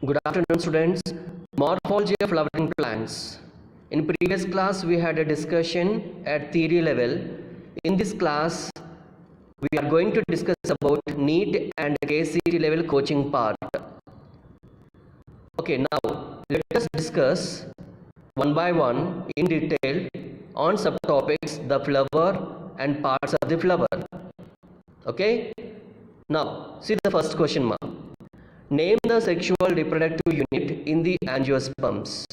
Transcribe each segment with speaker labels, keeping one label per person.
Speaker 1: Good afternoon, students. Morphology of flowering plants. In previous class, we had a discussion at theory level. In this class, we are going to discuss about NEET and KCET level coaching part. Okay, now let us discuss one by one in detail on subtopics the flower and parts of the flower. Okay, now see the first question mark. Name the sexual reproductive unit in the angiosperms.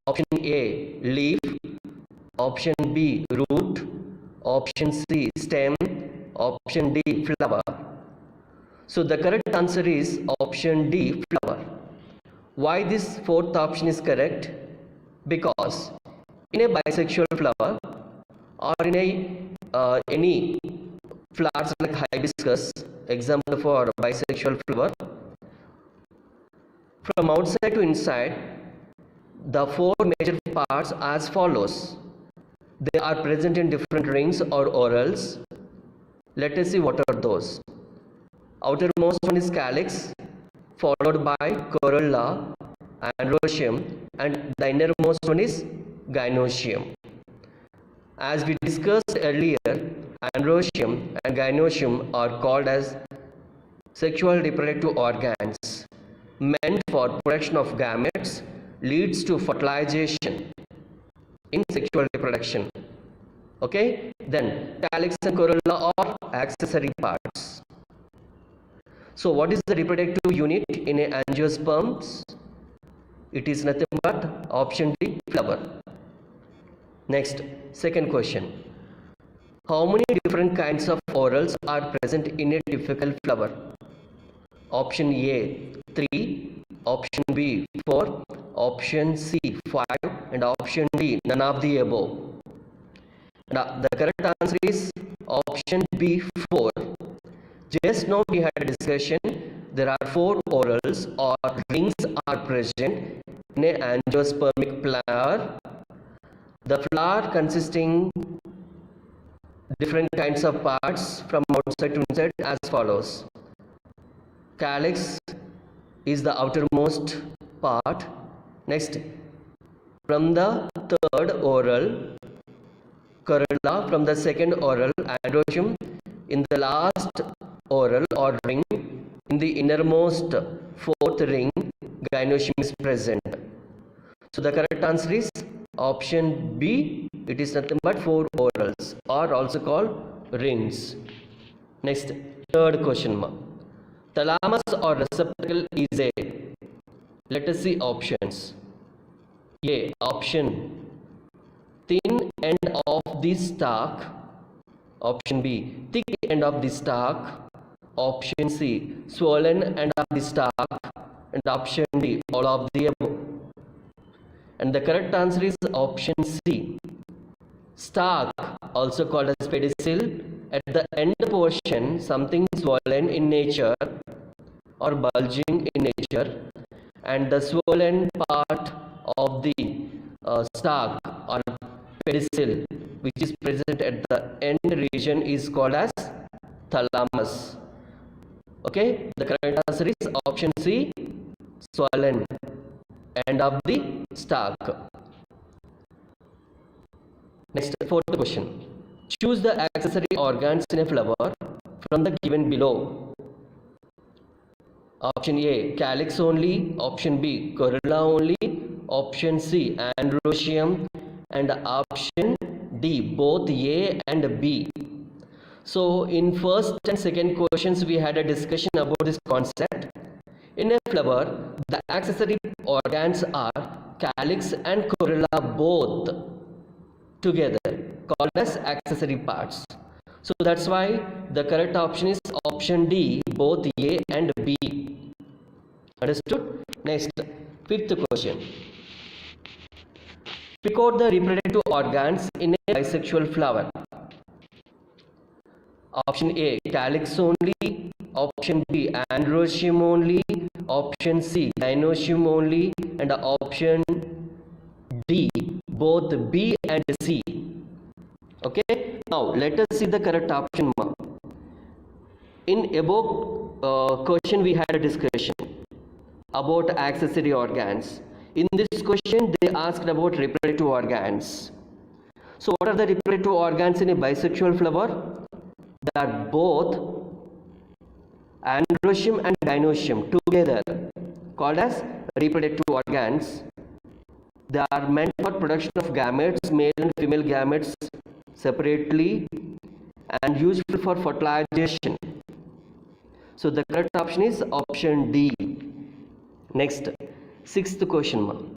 Speaker 1: Option A, leaf. Option B, root. Option C, stem. Option D, flower. So the correct answer is option D, flower. Why this fourth option is correct? Because in a bisexual flower or in any flowers like hibiscus, example for bisexual flower, from outside to inside, the four major parts as follows. They are present in different rings or orals. Let us see what are those. Outermost one is calyx, followed by corolla, androecium, and the innermost one is gynoecium. As we discussed earlier, androecium and gynoecium are called as sexual reproductive organs meant for production of gametes, leads to fertilization in sexual reproduction. Okay, then calyx and corolla are accessory parts. So what is the reproductive unit in a angiosperms? It is nothing but option D, flower. Next, second question. How many different kinds of orals are present in a typical flower? Option A, 3, option B, 4, option C, 5, and option D, none of the above. Now, the correct answer is option B, 4. Just now we had a discussion. There are 4 orals or rings are present in an angiospermic flower. The flower consisting different kinds of parts from outside to inside as follows. Calyx is the outermost part. Next, from the third oral, corolla from the second oral, androecium in the last oral or ring, in the innermost fourth ring, gynoecium is present. So the correct answer is option B. It is nothing but 4 orals, or also called rings. Next, third question mark. Thalamus or receptacle is a. Let us see options. A. Option thin end of the stalk. Option B. Thick end of the stalk. Option C. Swollen end of the stalk. And option D. All of the above. And the correct answer is option C. Stalk, also called as pedicel, at the end portion, something swollen in nature or bulging in nature, and the swollen part of the stalk or pedicel, which is present at the end region, is called as thalamus. Okay, the correct answer is option C, swollen end of the stalk. Next, fourth question. Choose the accessory organs in a flower from the given below. Option A, calyx only. Option B, corolla only. Option C, androecium. And option D, both A and B. So in first and second questions, we had a discussion about this concept. In a flower, the accessory organs are calyx and corolla both together, called as accessory parts. So that's why the correct option is option D, both A and B. Understood? Next, fifth question. Pick out the reproductive organs in a bisexual flower. Option A, calyx only. Option B, androecium only. Option C, gynoecium only. And option D, both B and C. Okay, now let us see the correct option. In above question we had a discussion. about accessory organs. In this question, they asked about reproductive organs. So what are the reproductive organs in a bisexual flower? They are both androecium and gynoecium together, called as reproductive organs. They are meant for production of gametes, male and female gametes separately, and useful for fertilization. So the correct option is option D. Next, sixth question.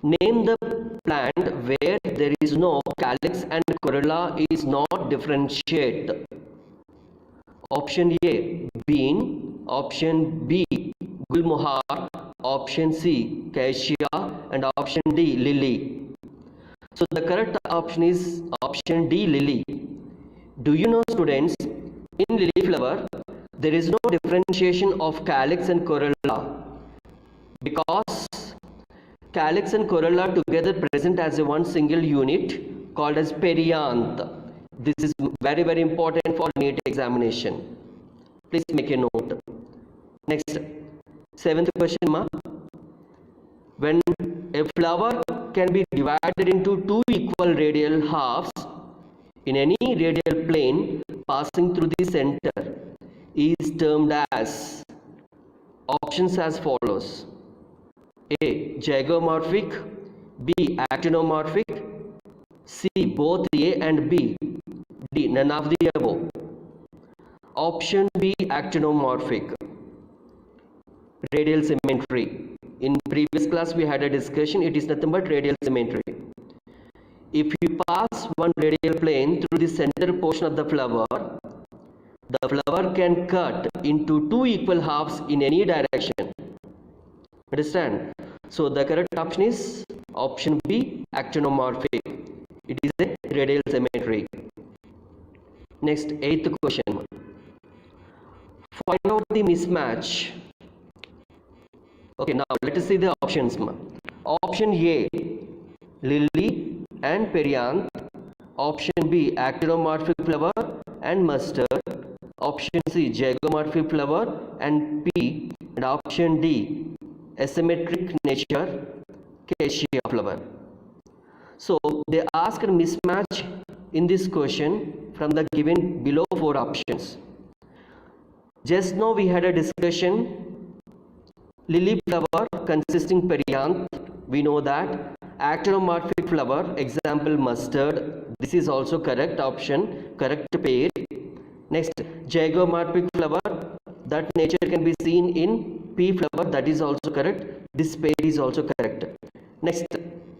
Speaker 1: Name the plant where there is no calyx and corolla is not differentiate. Option A, bean. Option B, gulmohar. Option C, cassia. And option D, lily. So the correct option is option D, lily. Do you know, students, in lily flower there is no differentiation of calyx and corolla, because calyx and corolla together present as a one single unit called as perianth. This is very, very important for NEET examination. Please make a note. Next, seventh question. When a flower can be divided into two equal radial halves in any radial plane passing through the center is termed as, options as follows: A, zygomorphic. B, actinomorphic. C, both A and B. D, none of the above. Option B, actinomorphic. Radial symmetry. In previous class we had a discussion, it is nothing but radial symmetry. If you pass one radial plane through the center portion of the flower can cut into two equal halves in any direction. Understand? So the correct option is option B, actinomorphic. It is a radial symmetry. Next, eighth question. Find out the mismatch. Okay, now let us see the options. Option A, lily and perianth. Option B, actinomorphic flower and mustard. Option C, zygomorphic flower and pea. And option D, asymmetric nature, cassia flower. So they asked mismatch in this question from the given below four options. Just now we had a discussion. Lily flower consisting perianth, we know that. Actinomorphic flower, example mustard, this is also correct option, correct pair. Next, zygomorphic flower, that nature can be seen in pea flower, that is also correct. This pair is also correct. Next,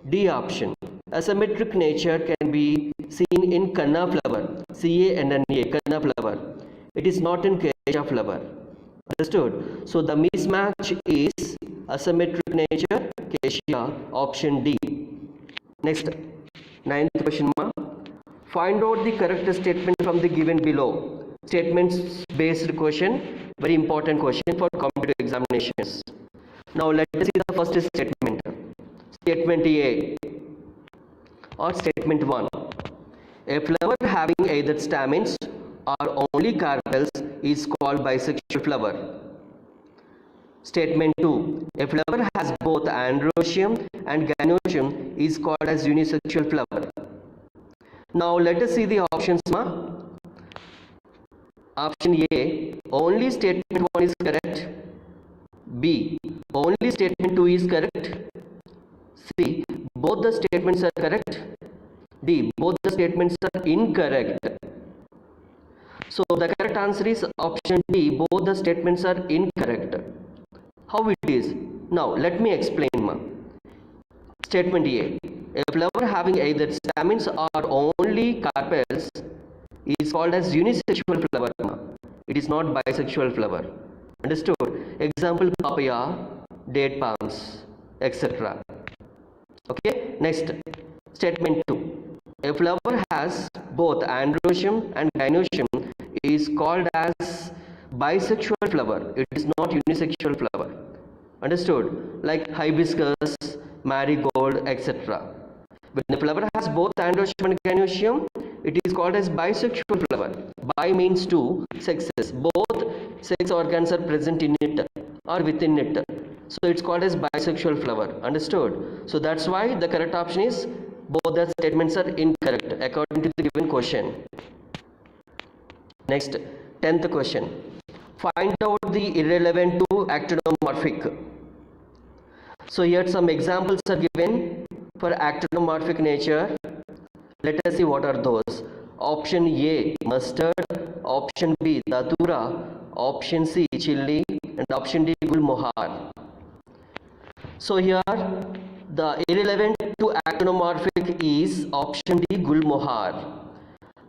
Speaker 1: D option, asymmetric nature can be seen in kanna flower, CANNA, kanna flower. It is not in cassia flower. Understood? So the mismatch is asymmetric nature, cassia, option D. Next, ninth question. Find out the correct statement from the given below. Statements based question, very important question for competitive examinations. Now let us see the first statement. Statement A or statement 1. A flower having either stamens or only carpels is called bisexual flower. Statement 2. A flower has both androecium and gynoecium is called as unisexual flower. Now let us see the options. Option A, only statement 1 is correct. B, only statement 2 is correct. C, both the statements are correct. D, both the statements are incorrect. So the correct answer is option D, both the statements are incorrect. How it is? Now let me explain. Statement A, a flower having either stamens or only carpels is called as unisexual flower. It is not bisexual flower. Understood? Example, papaya, date palms, etc. Okay, next, statement 2. A flower has both androecium and gynoecium is called as bisexual flower. It is not unisexual flower. Understood? Like hibiscus, marigold, etc. When the flower has both androecium and gynoecium, it is called as bisexual flower. Bi means two sexes. Both sex organs are present in it or within it. So it's called as bisexual flower. Understood? So that's why the correct option is both the statements are incorrect according to the given question. Next, 10th question. Find out the irrelevant to actinomorphic. So here some examples are given for actinomorphic nature. Let us see what are those. Option A, mustard. Option B, datura. Option C, chili. And option D, gulmohar. So here the irrelevant to actinomorphic is option D, gulmohar.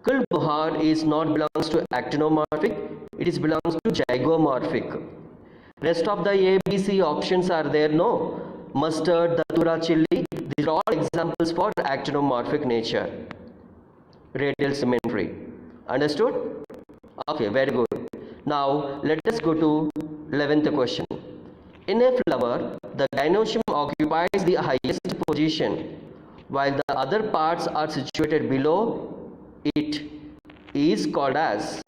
Speaker 1: Gulmohar is not belongs to actinomorphic, it is belongs to zygomorphic. Rest of the A, B, C options are there, no? Mustard, datura, chili, these are all examples for actinomorphic nature. Radial symmetry. Understood? Okay, very good. Now let us go to 11th question. In a flower, the gynoecium occupies the highest position, while the other parts are situated below it. Is called as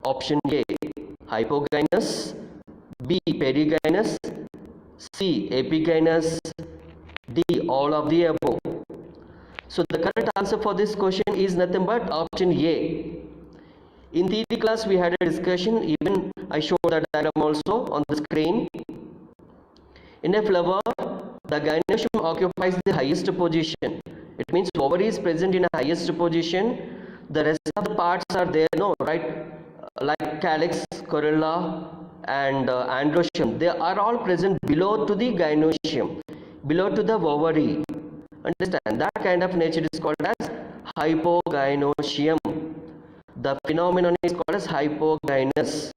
Speaker 1: option A, hypogynous, B, perigynous, C, epigynous, D, all of the above. So the correct answer for this question is nothing but option A. In theory class we had a discussion, even I showed the diagram also on the screen. In a flower, the gynoecium occupies the highest position. It means ovary is present in a highest position. The rest of the parts are there, no, right? Like calyx, corolla, and androecium. They are all present below to the gynoecium, below to the ovary. Understand? That kind of nature is called as hypogynosium. The phenomenon is called as hypogynous,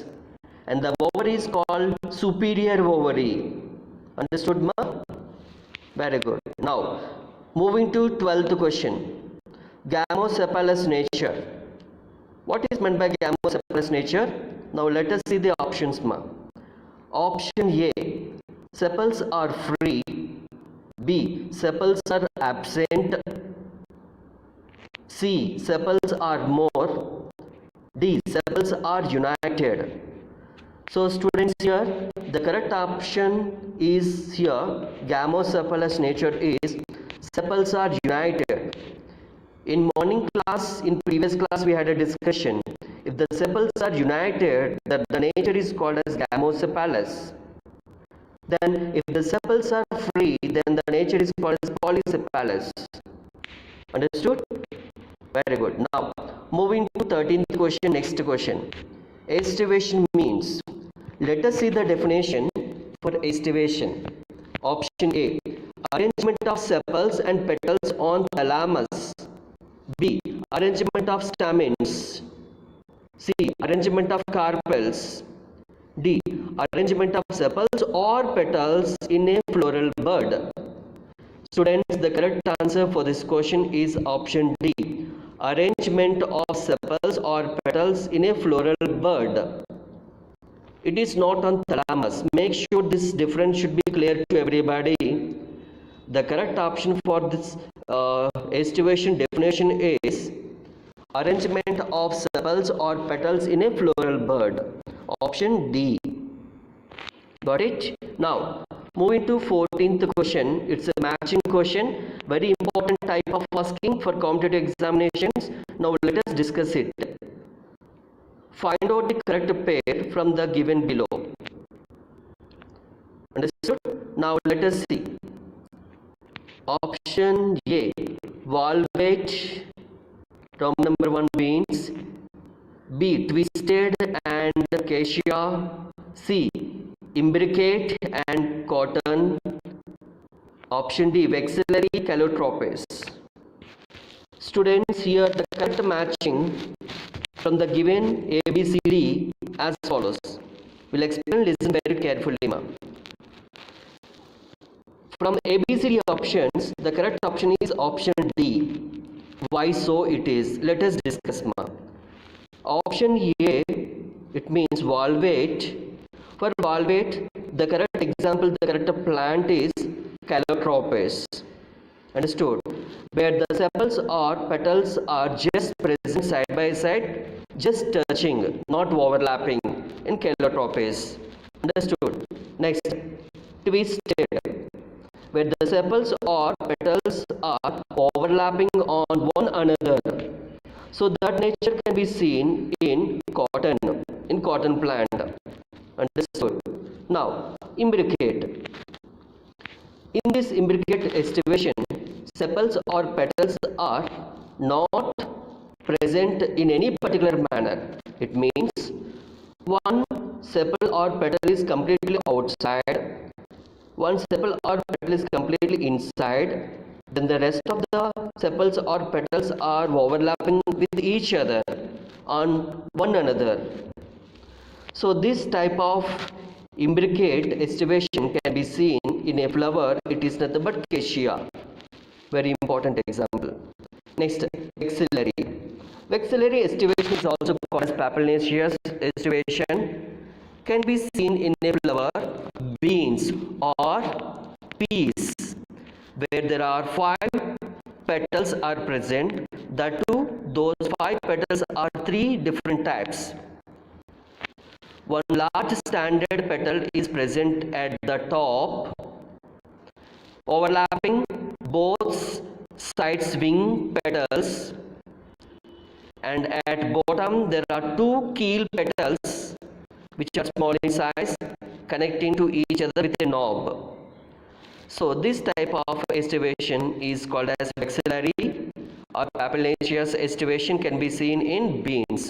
Speaker 1: and the ovary is called superior ovary. Understood, ma? Very good. Now, moving to 12th question. Gamocephalous nature. What is meant by gamocephalous nature? Now let us see the options, ma. Option A, sepals are free. B, sepals are absent. C, sepals are more. D, sepals are united. So students, here the correct option is here, gamocephalous nature is sepals are united. In morning class, in previous class we had a discussion. If the sepals are united, the nature is called as gamocephalous. Then if the sepals are free, then the nature is called as polycephalous. Understood? Very good. Now moving to 13th question, next question. Aestivation means. Let us see the definition for aestivation. Option A, arrangement of sepals and petals on thalamus. B, arrangement of stamens. C, arrangement of carpels. D, arrangement of sepals or petals in a floral bud. Students, the correct answer for this question is option D, arrangement of sepals or petals in a floral bud. It is not on thalamus. Make sure this difference should be clear to everybody. The correct option for this aestivation definition is arrangement of sepals or petals in a floral bud. Option D. Got it? Now, moving to 14th question. It's a matching question. Very important type of asking for competitive examinations. Now, let us discuss it. Find out the correct pair from the given below. Understood? Now let us see. Option A, valvate, term number 1 beans. B, twisted and acacia. C, imbricate and cotton. Option D, vexillary calotropis. Students, here the correct matching from the given ABCD as follows. We'll explain, listen very carefully, ma. From ABCD options, the correct option is option D. Why so it is? Let us discuss, ma. Option A, it means valvate. For valvate, the correct example, the correct plant is calotropis. Understood? Where the sepals or petals are just present side by side, just touching, not overlapping in calotropis. Understood? Next, twisted, where the sepals or petals are overlapping on one another. So that nature can be seen in cotton plant. Understood? Now, imbricate. In this imbricate estivation, sepals or petals are not present in any particular manner. It means one sepal or petal is completely outside, one sepal or petal is completely inside, then the rest of the sepals or petals are overlapping with each other on one another. So this type of imbricate estivation can be seen in a flower. It is nothing but cassia. Very important example. Next, vexillary. Vexillary estivation is also called as papilionaceous estivation. Can be seen in a flower, beans or peas, where there are 5 petals are present. That too, those 5 petals are 3 different types. One large standard petal is present at the top, overlapping both sides wing petals, and at bottom there are 2 keel petals which are small in size, connecting to each other with a knob. So this type of estivation is called as vexillary or papilionaceous estivation, can be seen in beans.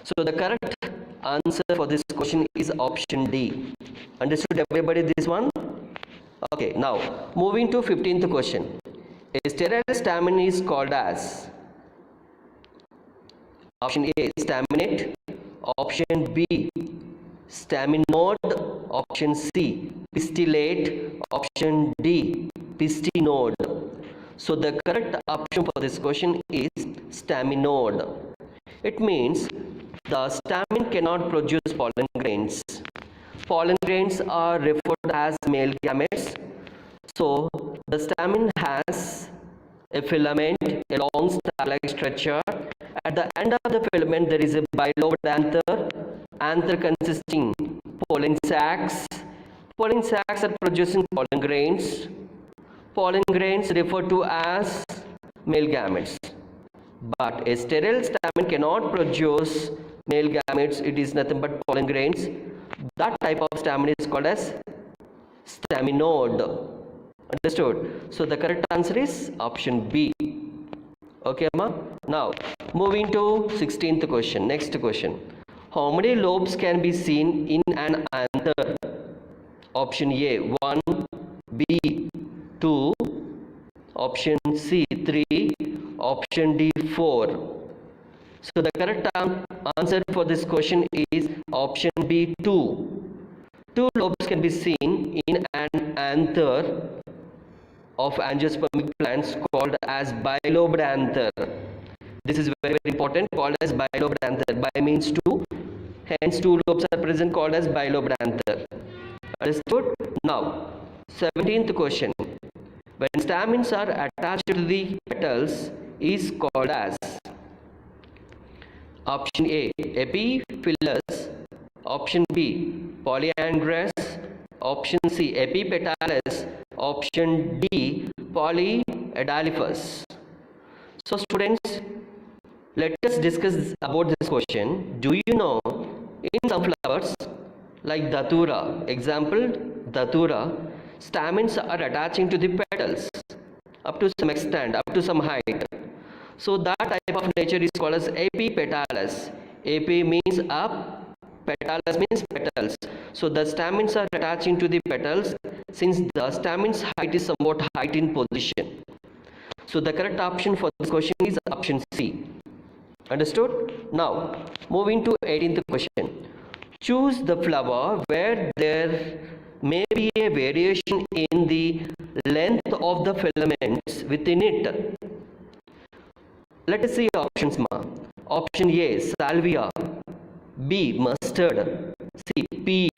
Speaker 1: So the correct answer for this question is option D. Understood everybody this one? Okay, now moving to 15th question. A sterile stamen is called as option A, staminate, option B, staminode, option C, pistillate, option D, pistinode. So the correct option for this question is staminode. It means the stamen cannot produce pollen grains. Pollen grains are referred as male gametes. So the stamen has a filament, a long star-like structure. At the end of the filament there is a bilobed anther consisting pollen sacs. Pollen sacs are producing pollen grains. Pollen grains referred to as male gametes. But a sterile stamen cannot produce male gametes. It is nothing but pollen grains. That type of stamen is called as staminode. Understood? So the correct answer is option B. Okay, Amma? Now, moving to 16th question. Next question. How many lobes can be seen in an anther? Option A, 1, B, 2, option C, 3, option D, 4. So the correct answer for this question is option B, 2. 2 lobes can be seen in an anther of angiospermic plants called as bilobed anther. This is very, very important, called as bilobed anther. Bi means 2, hence 2 lobes are present, called as bilobed anther. Understood? Now, 17th question. When stamens are attached to the petals is called as option A, epiphyllous, option B, polyandrous, option C, epipetalous, option D, polyadelphous. So students, let us discuss about this question. Do you know in some flowers like datura, example datura, stamens are attaching to the petals up to some extent, up to some height. So that type of nature is called as epipetalous. Epi means up, petalous means petals. So the stamens are attaching to the petals since the stamens height is somewhat height in position. So the correct option for this question is option C. Understood? Now moving to 18th question. Choose the flower where there may be a variation in the length of the filaments within it. Let us see options. Option A, salvia, B, mustard, C, pea,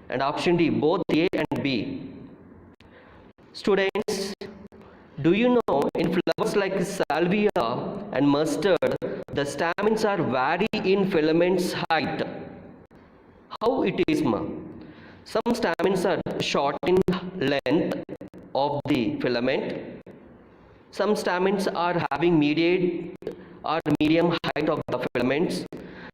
Speaker 1: and option D, both A and B. Students, do you know in flowers like salvia and mustard, the stamens are vary in filaments height? How it is, ma? Some stamens are short in length of the filament. Some stamens are having mediate or medium height of the filaments.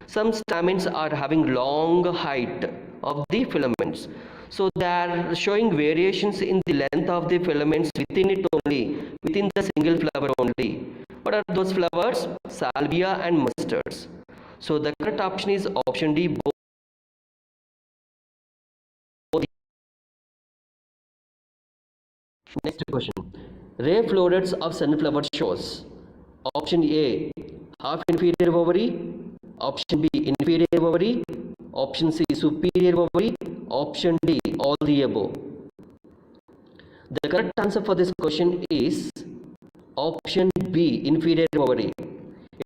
Speaker 1: Some stamens are having long height of the filaments. So they are showing variations in the length of the filaments within it only, within the single flower only. What are those flowers? Salvia and mustards. So the correct option is option D, both. Next question. Ray florets of sunflower shows. Option A, half inferior ovary. Option B, inferior ovary. Option C, superior ovary. Option D, all the above. The correct answer for this question is option B, inferior ovary.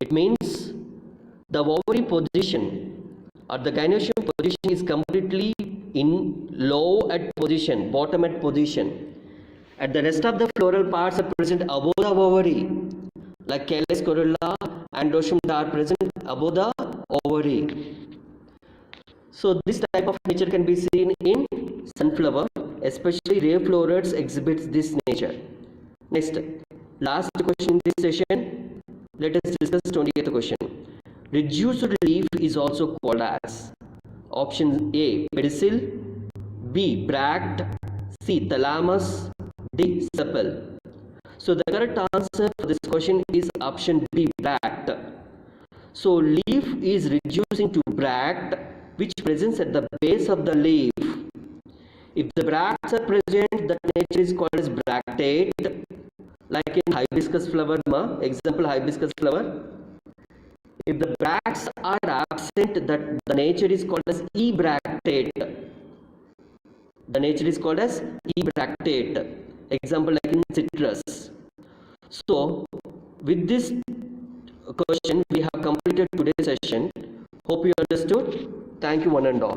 Speaker 1: It means the ovary position or the gynoecium position is completely in low at position, bottom at position. At the rest of the floral parts are present above the ovary, like Calyx, corolla, and androecium are present above the ovary. So this type of nature can be seen in sunflower, especially ray florets exhibits this nature. Next, last question in this session. Let us discuss 28th question. Reduced leaf is also called as option A, pedicel, B, bract, C, thalamus, D, sepal. So the correct answer for this question is option B, bract. So leaf is reducing to bract, which presents at the base of the leaf. If the bracts are present, that nature is called as bractate, like in hibiscus flower, example hibiscus flower. If the bracts are absent, that the nature is called as ebractate. The nature is called as ebractate. Example like in citrus. So with this question we have completed today's session. Hope you understood. Thank you one and all.